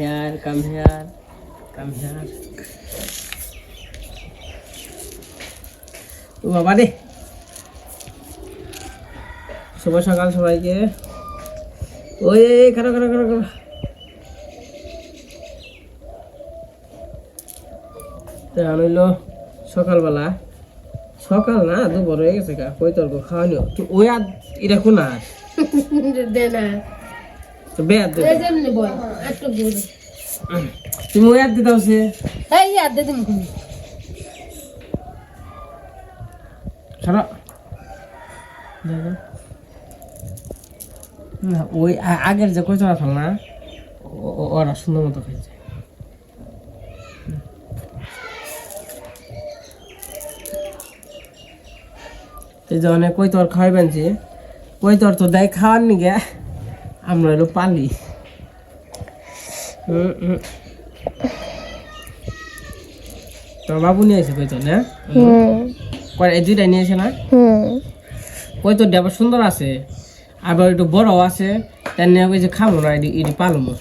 Here, come here, come here. ও বাবা রে, শুভ সকাল সবাইকে। ওই খারো খারো খারো খারো। হইলো সকালবেলা, সকাল না দুপুর হয়ে গেছে গা, কই তর্ক খাওয়ানি ওই আর এটা কোন আর দে না তো বেয়াদ দে যেমনি বল একটু দূরে তুমি ওই আর দিতে হচ্ছে এই আর দে তুমি খারাপ না ওই আগের যে কইতো রাখাল না ওরা সুন্দর মতো খাইছে। এই যে অনেক কই তোর খাওয়াইবেন যে কই তোর তো দেয় খাওয়ার নি গে, আমরা হলো পালি। তোর বাবু নিয়ে এসে কই তোর না এই দুইটা নিয়েছে না, কই তোর আবার সুন্দর আছে আবার একটু বড় আছে, তার নিয়ে ওই যে খাবো না এটি পালবো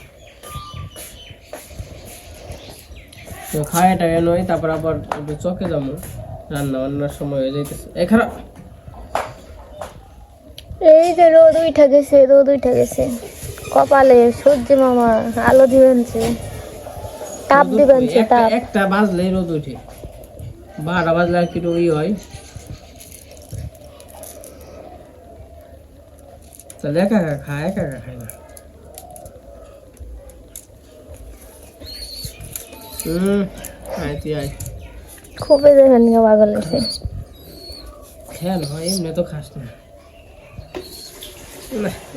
তো খাওয়াটা নয়। তারপর আবার একটু চকে যাবো, রান্না বান্নার সময় হয়ে যাইতেছে। এখানে এই যে রোদ উঠে গেছে কপালে, সূর্য মামা আলো দিবেনছে, তাপ দিবেনছে, তাপ একটা বাজলে রোদ উঠে, 12 বাজলে আর কি ওই হয়। তাহলে একা একা খায় না। আয় খুবই দেখেন পাগল আছে। খেয়াল হয় এমনি তো খাস না।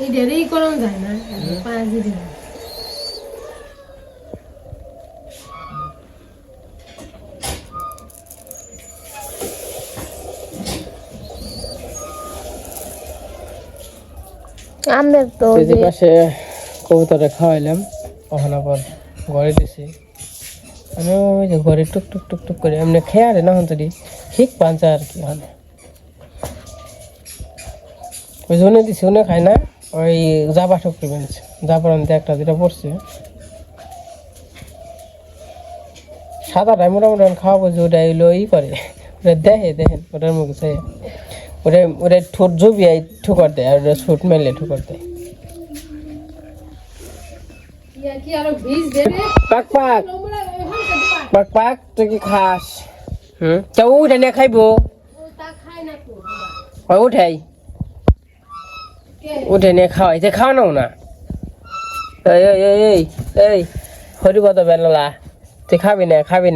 এই দেরি করন যায় না 5 দিন আমাদের তো যে পাশে কবুতরে খাওয়াইলাম, ওখানে আবার ঘরে দিছি আমি, ওই যে ঘরে টুক টুক টুক টুক করে এমনি খেয়ে আরে না হন্তরি ঠিক পাঞ্চা আর কি ওখানে ওই জন্য দিছি, উনি খায় না। ওই জাবা ঠুকরি বেঁধেছে, জাবার আনতে একটা দুটা পড়ছে, সাদাটাই মোটামুটি খাওয়াবো যে ওটা এলো ই করে, ওটা দেখেন ওটার মুখে চাই ওটা ঠোঁট জবিয়াই ঠুকর দেয়, আর ওটা ঠোঁট মেলে ঠুকর দেয়। কি আর ভিজ দেবে পাক পাক পাক পাক, তুই কি খাস? তা উঠে নিয়ে খাইবো, তা খায় না তো উঠাই উঠে নিয়ে খাওয়াই যে খাওয়ানো না। এই এই এই এই হরিপদ বেলা, তুই খাবি না খাবি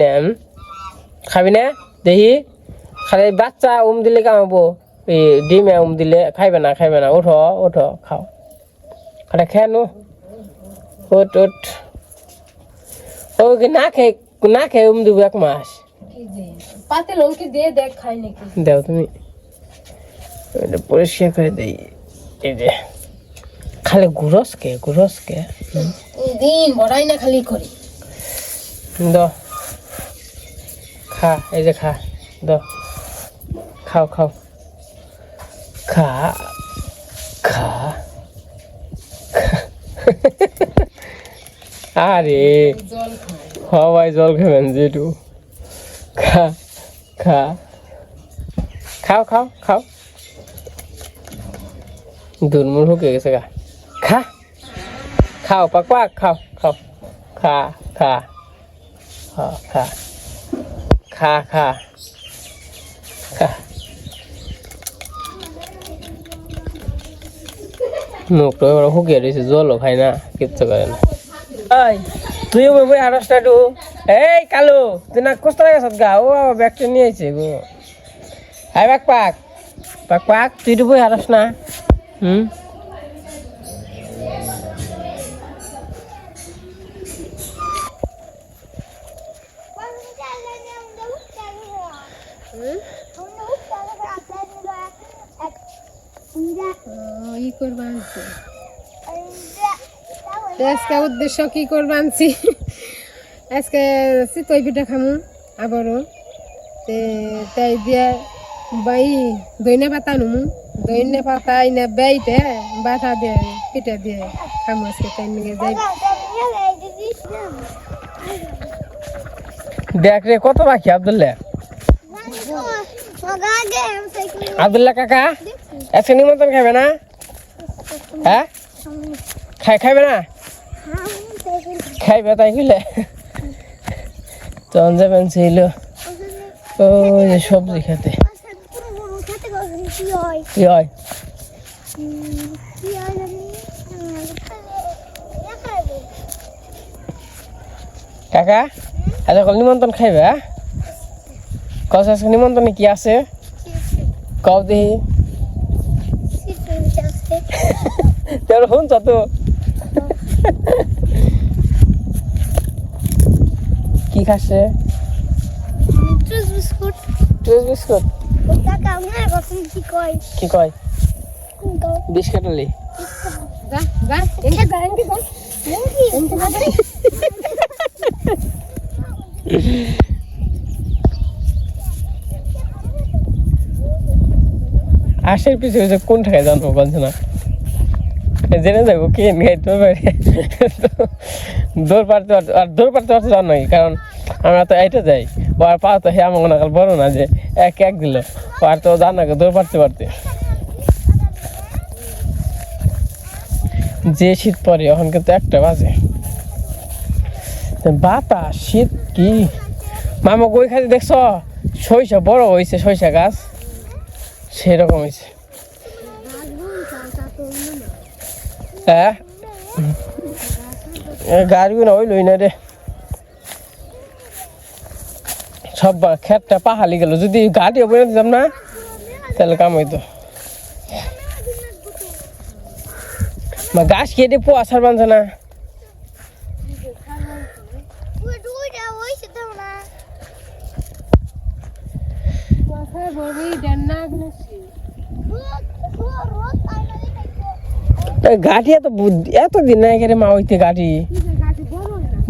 না দেখি, খালি বাচ্চা দিলে কামাবো, এই ডিমে দিলে খাইবে না। ওঠো খাও, খালি খেয়ে নো, ওট ও কি না খেয়ে দিব 1 মাস। কি যে পাতে লঙ্কি দিয়ে দেখ খায় নাকি দাও তুমি, পরিষ্কার করে দেই। এই যে খালি গুরস কে দিন বড়াই না খালি করি দাও খা, এই যে খা দাও, খাও খা আরে জল খায় হওয়াই জল খাবেন যেটু, খাও দুর্মূল হুকে গেছে গা, খাও পাক খাও খা মুখটা এবার হুকিয়ে দিয়েছে, জলও খায় না, কিচ্ছু করে না। তুইও বই আড়সটা টু, এই কালো তুই না কষ্ট গেছ গা, ও ব্যাগটা নিয়ে আইছে গো। হাই পাক তুই তো বই আড়স না। ই করবা আনছি আজকে উদ্দেশ্য কি করবা আনছি, আজকে চিতই পিঠা খামু আবারও, তাই দিয়া ভাই দইনে পাতা নুমু দইনে পাতা ইনা বেইতে বাটা দে পিঠা দিয়ে খামসকে তাই নিয়ে যাই দেখ রে কত বাকি আব্দুল্লাহ আব্দুল্লাহ কাকা আজকে নিমন্ত্রণ খাবে না হ্যাঁ খাইবে না খাইবে তাই কইলে তখন যাবেন ছিল ওই যে সবজি খেতে কি হয় কাকা আচ্ছা কল নিমন্ত্রণ খাইবে হ্যাঁ কস আজকে নিমন্ত্রণে কি আছে কও দেখি তোর শুনছ তো কি খাচ্ছে টুস বিস্কুট কি কয় বিস্কুট আলি যা যা এনকে যা এনকে যা এনকে যা আশের পিছু হয়েছে কোন ঠাকায় জানবো বলছে না জেনে যাবো কে খাইতে পারে দৌড় পারতে আর দৌড় পারতে পারতে জান নাকি কারণ আমরা তো এইটা যাই ও আর পা তো হে আমার মনে কাল বড় না যে এক দিল ও আর তো জান না দৌড় পারতে পারতে যে শীত পরে এখন কিন্তু 1টা বাজে বাতাস শীত কি মামা কই খাতে দেখছ সরিষা বড় হয়েছে সরিষা গাছ সেরকম হয়েছে হ্যাঁ গাড়িও না ওই লই না রে সব খেতটা পাহালি গেল যদি গাড়ি বলে দিতাম না তাহলে কাম হইতো গাছ কেটে পোয়াশার বানছে না গাড়ি এতদিন না এখানে মা হইতে গাড়ি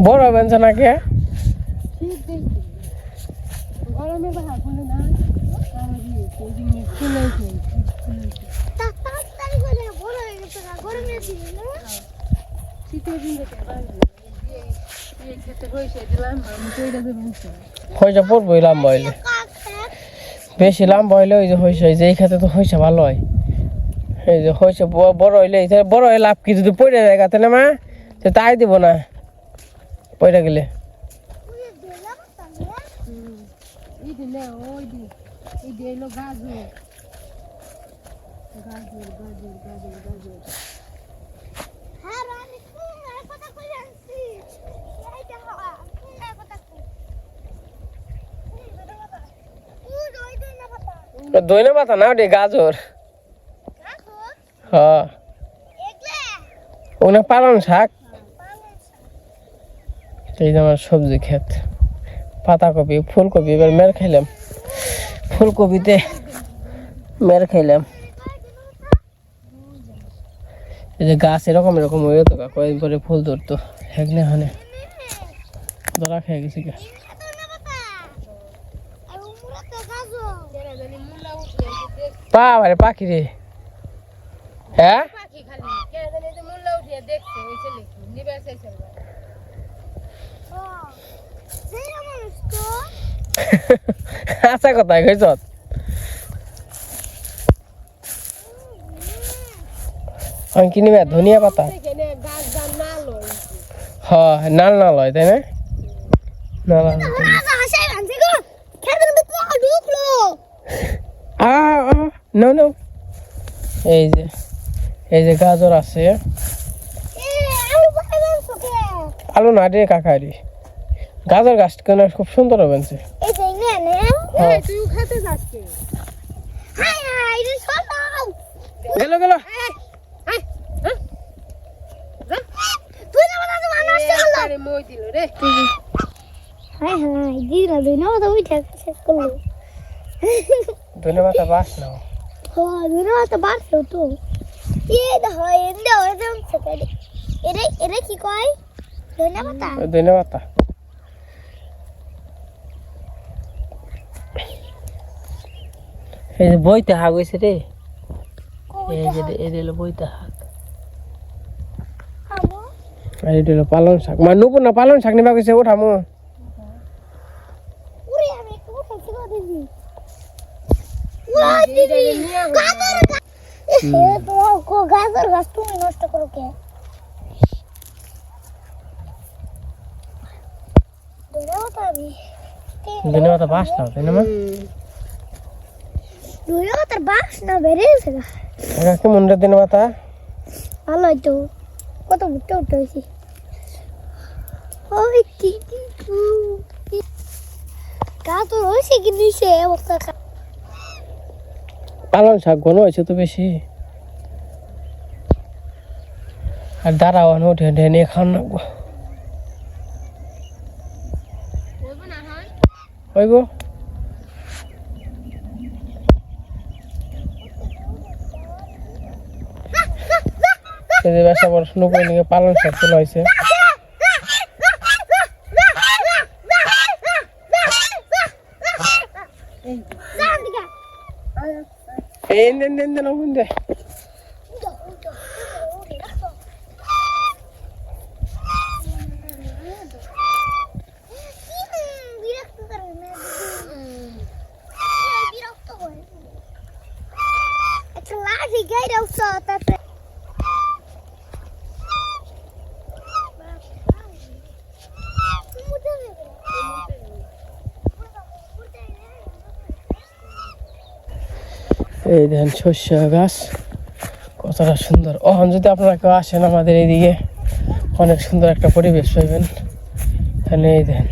বড় বানছে না কে হইসা পড়বই লম্বা হইলে বেশি লম্বা হইলে ওই যে হইসা এই খেতে তো হইসা ভালো হয় এই যে হইসা বড় হইলে বড় হয়ে লাভ কি যদি পড়ে যায় গাতে না মা সে তাই দিব না পড়ে গেলে দইনা পাতা না ওটা গাজর হ্যাঁ ওনা পালং শাক এই যে আমার সবজি ক্ষেত পাতাকপি ফুলকপি এবার মের খাইলাম ফুলকপিতে মের খাইলাম এই যে গাছ এরকম এরকম হয়ে তো কয়েকদিন পরে ফুল ধরতো হেগনে হানে ধরা খেয়ে গেছি কে পাখি রে হ্যাঁ আচ্ছা কোথায় কইছ কিনিবা ধনিয়া পাতা হ্যাঁ নাল নাল হয় তাই না নাল এই যে গাজর আছে আলু না রে কাকারি গাজর গাছ কেন খুব সুন্দর হবেছে গেল গেল ধন্যবাদ বাস নাও ধন্যবাদ বাড়ছেও তো এরে কি কয় ধন্যবাদ এই যে বইতে হাগ হয়েছে রে, এই যে বইতে হাগ, আর এটা হলো পালং শাক। মা নুপুর না পালং শাক নিবা কইছে, ওঠামো। গাজর গাছ তুমি নষ্ট করো কে? ধন্যবাদ বাস নাও তাই না মা? তার বাস না বেরিয়েছে না কেমন রে ধন্যবাদ? ভালো তো কত উঠতে উঠতে হয়েছি। ওই গাজর হয়েছে কি নিচে অবস্থা। পালং শাক ঘন হয়েছে তো বেশি, আর দাঁড়াও উঠে উঠে নিয়ে খান না হইব। ব্যবসা বড় নৌকো নিয়ে পালং শাক তোলা হয়েছে। এই দেন দেন দেন ওখান দে। এই দেখেন শস্য গাছ কতটা সুন্দর। ওখান যদি আপনারা কেউ আসেন আমাদের এইদিকে, অনেক সুন্দর একটা পরিবেশ পাইবেন। এখানে এই দেখেন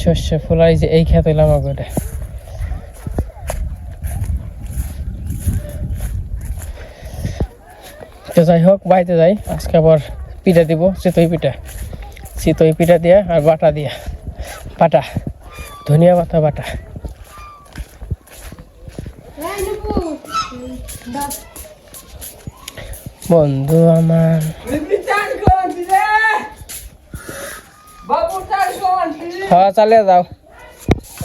শস্য ফুলাই, যে এই খেত হইলাম আমাকে। তো যাই হোক, বাড়িতে যাই। আজকে আবার পিঠা দিব, চিতই পিঠা দিয়া আর বাটা দিয়া, বাটা ধনিয়া পাতা বাটা। বন্ধু আমার হ্যাঁ চালিয়ে যাও।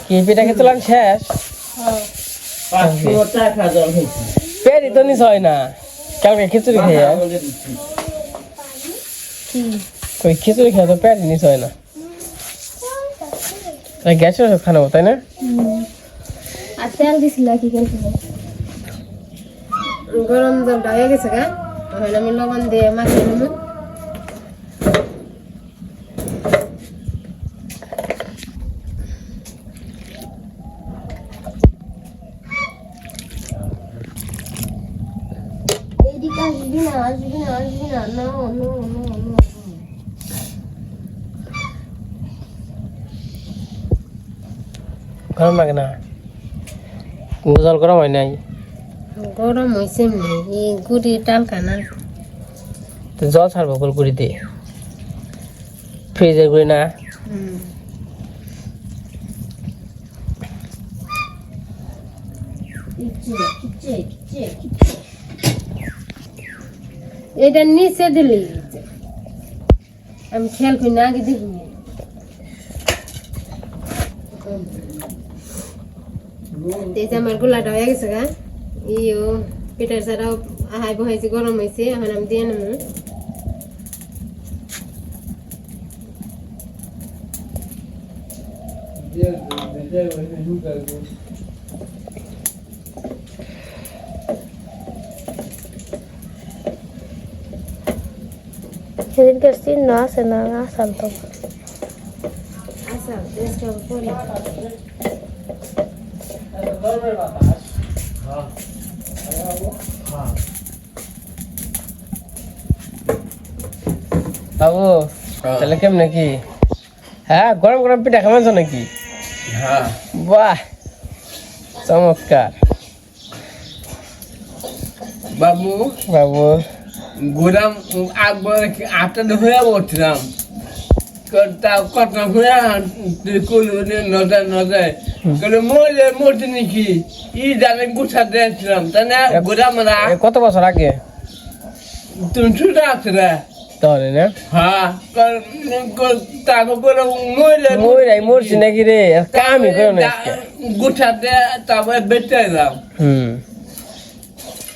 কি পিঠা খেতেলাম শেষ? পেরি তো নিস হয় না, কালকে খিচুড়ি খেয়ে ওই খিচুড়ি খেয়ে তো পেরি নিস হয় না। গ্যাসের ওষুধ খানাবো তাই না? আর তেল দিছিল কি করতে? গরম জলটা হয়ে গেছে গা, এখন আমি লবণ দিয়ে মাখিয়ে নেব। এইদিকে আসবি না, নো। গরম লাগে না? জল গরম হয় নাই? গরম হয়েছে এই গুড়ি টালকা না, তো জল ছাড়বো গুড়ি দিয়ে, ফ্রিজের গুড়ি না। এটা নিচে দিলে আমি খেয়াল করি না, আগে দেখি। এই যে আমার গোলাটা হয়ে গেছে গা, ইও পিঠার ছাড়াও আহাই বহাইছে, গরম হয়েছে। এখন আমি দিয়ে নেবো। সেদিনকার চিহ্ন আছে না, আসাল তো আচ্ছা টেস্টটা পরে বাবু তাহলে কেমন নাকি? হ্যাঁ গরম গরম পিঠা খাওয়াছো নাকি? হ্যাঁ বাহ চমৎকার। বাবু বাবু গোদাম একবার আপনাদের হয়ে বলছিলাম, কথা হয়ে নজায় মরতে নাকি ই জানে গুছা দিয়েছিলাম, তাই না? গোদাম কত বছর আগে? তুমি ছুটে আসলে তাহলে না? হ্যাঁ তারপর মরলে মরছি নাকি রে? কামই করো না আজকে। গোছাতে তারপরে বেঁচে এলাম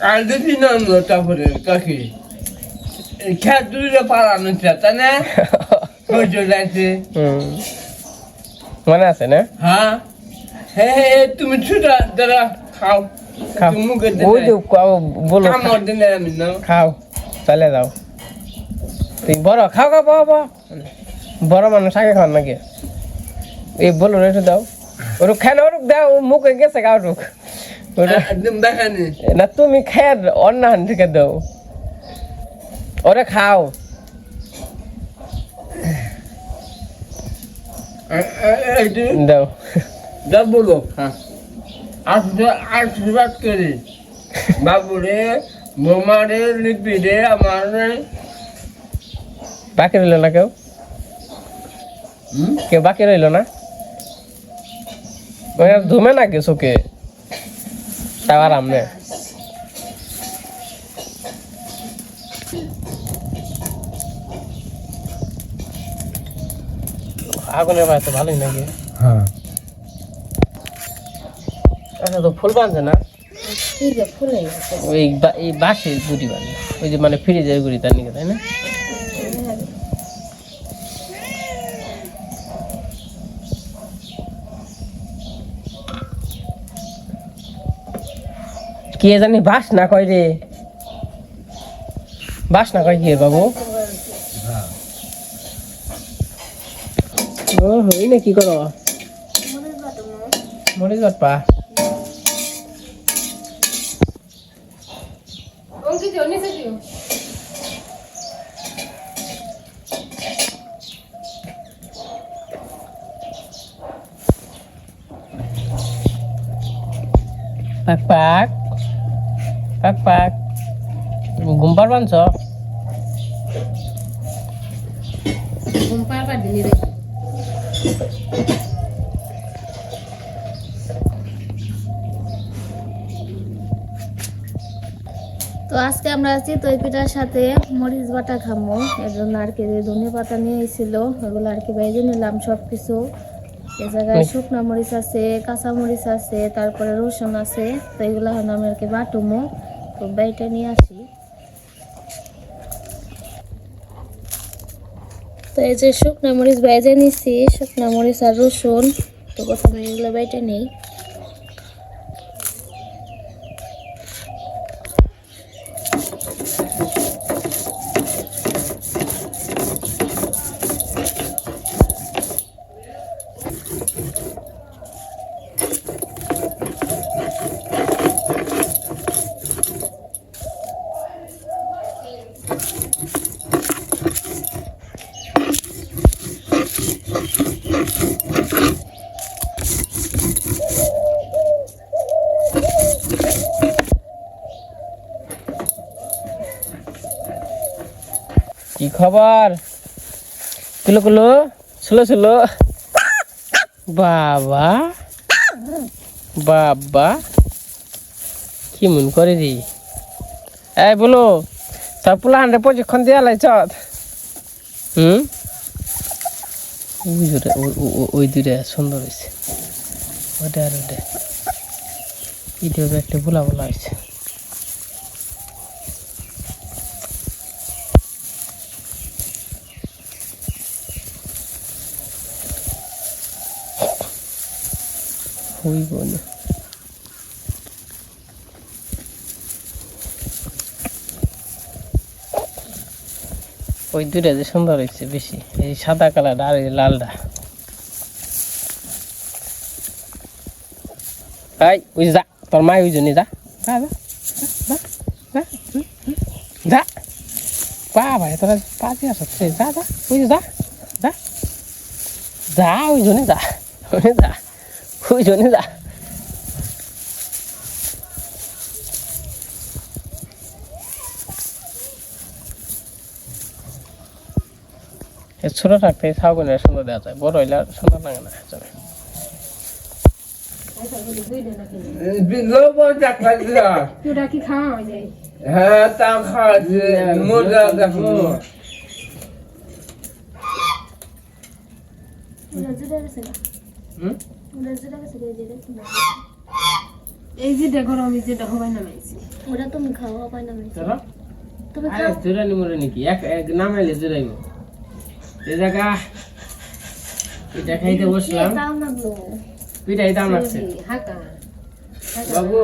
আর দেখি না তারপরে কাকি খেয়ে তুলে পালানো তাই না হয়ে যাচ্ছে মনে আছে না হ্যাঁ হ্যাঁ তুমি ছুটা দাঁড়া খাও খাও মুখে ওই যে বলো কামড় দিলে আমি না খাও চলে যাও তুই বড় খাও খাও বাবা বড় মানুষ আগে খাও নাকি এই বলো একটু দাও ওরু খেয়ে ওরুক দাও মুখে গেছে গা ওরুক একদম দেখানি না তুমি খেয়ে অন্য হান থেকে দাও ওরা খাও দাও যা বলো হ্যাঁ আশীর্বাদ করি বাবুরে বোমারে লিপিরে আমার বাকি রইল না কেউ কেউ বাকি রইল না ওই আর ধুমে না কে চোখে তাও আরাম নে আগুনের ভাই তো ভালোই নাকি হ্যাঁ আচ্ছা তো ফুল বানছে না কি যে ফুল হয়ে গেছে ওই এই বাঁশের গুড়ি বানছে ওই যে মানে ফ্রিজের গুড়ি তার নিকে তাই না কে জানি বাস না কয় রে বাস না কয় কি রে বাবু ও হই না কি করো মরিচ বাটপা অঙ্কিত নিচে দিও পাক পাক পাক পাক ঘুম পারবান ছ ঘুম পাড়বা দিলি রে তো আজকে আমরা আছি তৈ পিঠার সাথে মরিচ বাটা খামো এর জন্য আর কি ধনে পাতা নিয়ে এসেছিল ওগুলো আর কি ভেজে নিলাম সব কিছু এ জায়গায় শুকনা মরিচ আছে কাঁচা মরিচ আছে তারপরে রসুন আছে তো এগুলো এখন আমি আর কি বাটুমো তো বাইটা নিয়ে আসি তো এই যে শুকনা মরিচ ভেজে নিছি শুকনা মরিচ আর রসুন তো প্রথমে এগুলো বাইটা নেই কি খবর কিলো কিলো ছিল ছিল বাবা বাবা কি মন করে রে এই বলো তা পোলাহান্ডে প্রশিক্ষণ দিয়া লাইছ ওই দুটা ওই দুটা সুন্দর হয়েছে ওটা আর ওটা এটা একটা বোলা বোলা হয়েছে হইব না ওই দুটা যে সুন্দর হয়েছে বেশি এই সাদা কালারটা আর এই লালটা এই ওই যা তোর মা ওই জন্য যা যা যা যা যা পা ভাই তোরা পা দিয়ে আসছে যা যা ওই যা যা যা ওই জন্য যা ওই যা ওই জন্য যা ছোট থাকতে ছাগলের সুন্দর দেওয়া যায় বড় হইলে আর সুন্দর লাগে না তোরা কি খাওয়া হয়ে যায় হ্যাঁ তা খাওয়াচ্ছে মজা দেখো হুম ওটা যেটা কাছে দিয়ে দিলে এই যেটা গরম এই যেটা হবাই নামাইছি ওটা তুমি খাওয়া পাই না চলো তুমি আরে খাও জোরানি মরে নাকি এক এক নামাইলে জোরাইব এই জায়গা এটা খাইতে বসলাম তাও না গো পিঠাই দাম লাগছে হাকা বাবু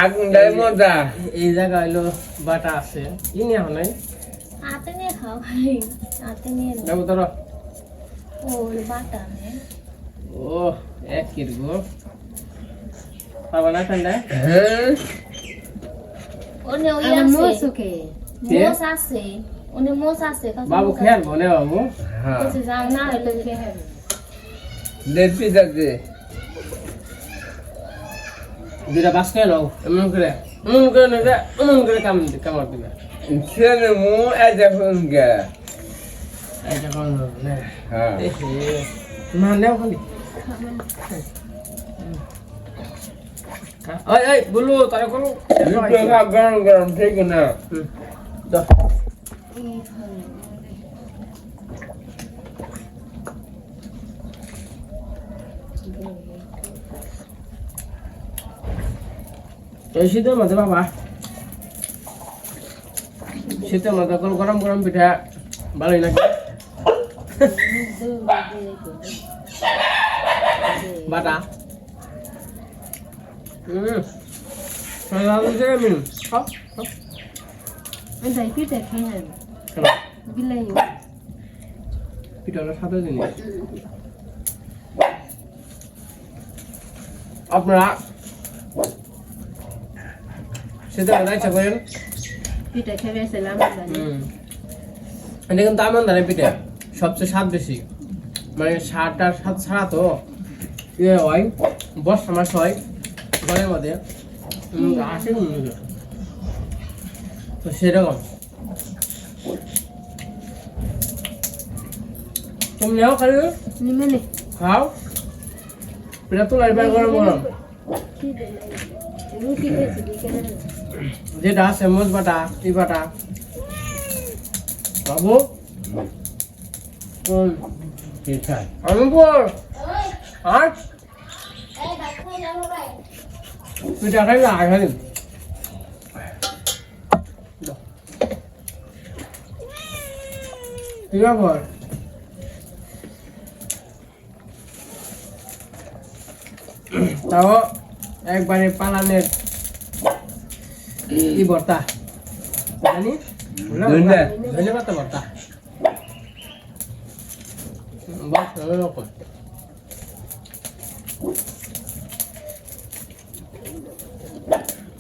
আগুন দেয় মজা এই জায়গা হইলো বাটা আছে ইনি এখন নাই হাতে নিয়ে খাও ভাই হাতে নিয়ে নাও। বাবু ধরো ও বাটা নে ও এক কিরগো পাবা না ঠান্ডা হ্যাঁ ওনে ওই আমার আছে মোসুকে মোস আছে ওনে মোস আছে বাবু খেয়াল বনে বাবু হ্যাঁ কিছু যাও না হইলে দেড় পিস আছে দুটা বাস করে নাও এমন করে নেবে এমন করে কামড় দিবে ছেলে মু এই দেখুন গে এটা কোন না হ্যাঁ মা নেও খালি ওই ওই বলু তারে করো দুটো খাপ গরম গরম ঠিক না দাও এই শীতের মধ্যে বাবা শীতের মধ্যে গরম গরম পিঠা ভালোই লাগে বাটা খাও এই পিঠা খেয়ে বিলাই পিঠাটা সাথে জিনিস আপনারা সেটা ইচ্ছা করেন পিঠা খেয়ে গেছিলাম এটা কিন্তু আমার দ্বারা পিঠা সবচেয়ে স্বাদ বেশি মানে স্বাদটার স্বাদ ছাড়া তো ইয়ে হয় বর্ষা মাস হয় ঘরের মধ্যে আসে তো সেরকম তুমি নাও খালি নিমেনে খাও পিঠা তো লাগবে গরম গরম রুটি খেয়েছি বিকেলে যেটা আছে মোজ বাটা ই বাটা বাবু ঠিক আছে আমি বল আর পিঠা খাইলে আঘা দিন ঠিক আছে তাও একবারে পালানের ই ভর্তা জানি ধন্যবাদ ভর্তা বাহ এরকম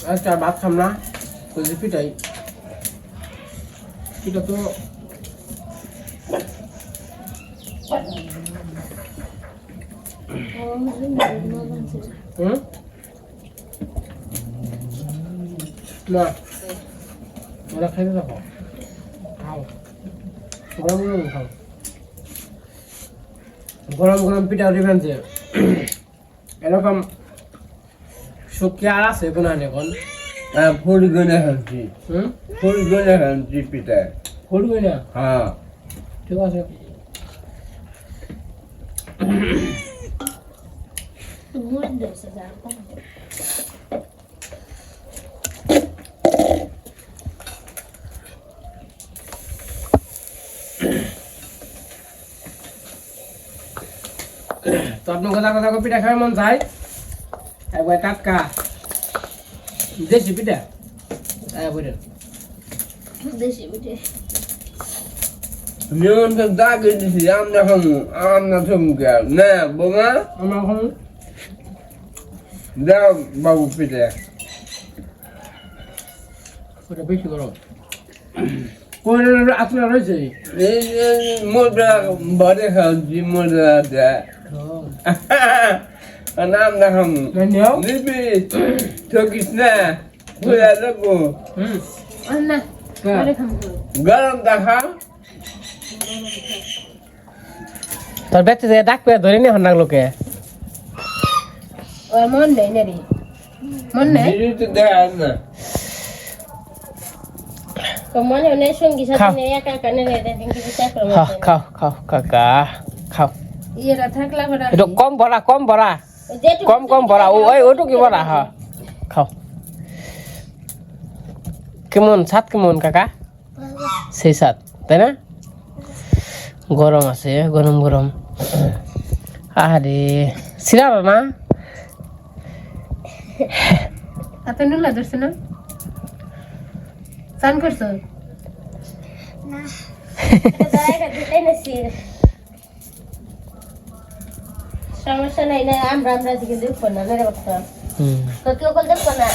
আজকে আর ভাত খাম না বলছি পিঠাই পিঠা তো হুম না ওরা খাইতে থাকো খাও গরম গরম খাও গরম গরম পিঠা দিবেন যে এরকম শুকিয়ে আর আছে কোনো এখন ফুল গুনে খাচ্ছি হুম ফুল গুনে খাচ্ছি পিঠা ফুটবে না হ্যাঁ ঠিক আছে মুড় দেছে যা তো আপনার কথা কথা পিঠা খাওয়ার মন চাই একবার টাটকা দেশি পিঠা বুঝলেন দেশি পিঠে নিমন্ত্রণ দাগে দিছি আমরা খামু আমরা থমকে না বোমা আমরা এখন দাও বাবু পিঠা ওটা বেশি গরম কোন আপনার রয়েছে এই মোটা বড় খাচ্ছি মোটা দেয় নাম দেখামু নিও নিবি ঠকিস না ঘুরে দেবো হুম না আরে খাম গরম দেখা তোর ব্যক্তি থেকে ডাক পেয়ে ধরে নি হন্নাক লোকে ওর মন নেই না রে মন নেই তো দেয় না তো মনে হয় সঙ্গী খাও। সাথে একা একা নেড়ে দেখেন কি বিচার করবো খাও খাও খাও কাকা খাও ইয়েরা থাকলা পরে একটু কম ভরা কম ভরা ওইটুকু ভরা হ্যাঁ খাও কেমন স্বাদ কেমন কাকা সেই স্বাদ তাই না গরম আছে গরম আরে সিরালো না এত নুলা ধরছে না চান করছো সমস্যা নাই না আমরা দিকে দেখবো না মেরে বাচ্চা হুম তো কেউ দেখবো না